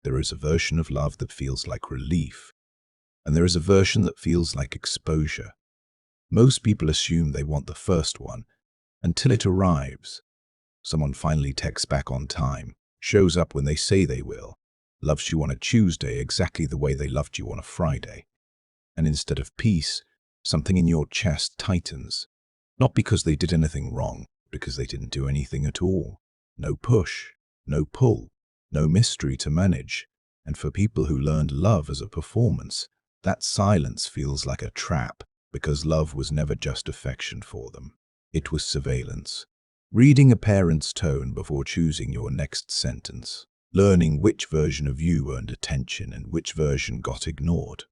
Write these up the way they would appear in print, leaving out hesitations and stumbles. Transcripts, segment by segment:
There is a version of love that feels like relief, and there is a version that feels like exposure. Most people assume they want the first one until it arrives. Someone finally texts back on time, shows up when they say they will, loves you on a Tuesday exactly the way they loved you on a Friday. And instead of peace, something in your chest tightens. Not because they did anything wrong, because they didn't do anything at all. No push, no pull, no mystery to manage. And for people who learned love as a performance, that silence feels like a trap, because love was never just affection for them. It was surveillance. Reading a parent's tone before choosing your next sentence. Learning which version of you earned attention and which version got ignored.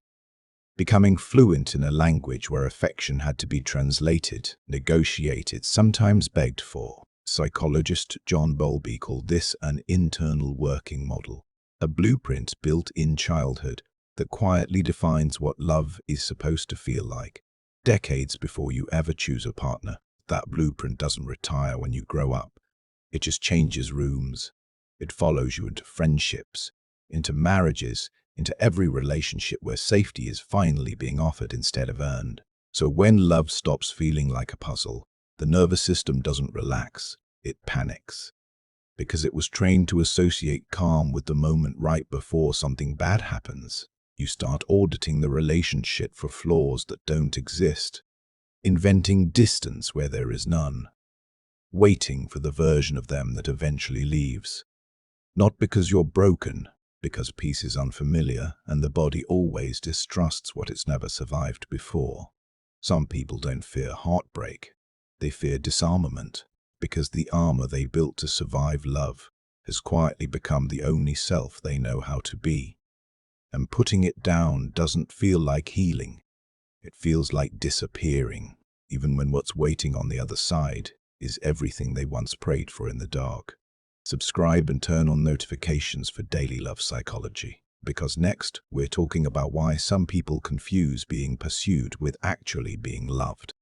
Becoming fluent in a language where affection had to be translated, negotiated, sometimes begged for. Psychologist John Bowlby called this an internal working model, a blueprint built in childhood that quietly defines what love is supposed to feel like. Decades before you ever choose a partner, that blueprint doesn't retire when you grow up. It just changes rooms. It follows you into friendships, into marriages, into every relationship where safety is finally being offered instead of earned. So when love stops feeling like a puzzle, the nervous system doesn't relax, it panics. Because it was trained to associate calm with the moment right before something bad happens. You start auditing the relationship for flaws that don't exist, inventing distance where there is none, waiting for the version of them that eventually leaves. Not because you're broken, because peace is unfamiliar and the body always distrusts what it's never survived before. Some people don't fear heartbreak. They fear disarmament, because the armor they built to survive love has quietly become the only self they know how to be. And putting it down doesn't feel like healing. It feels like disappearing, even when what's waiting on the other side is everything they once prayed for in the dark. Subscribe and turn on notifications for daily love psychology, because next we're talking about why some people confuse being pursued with actually being loved.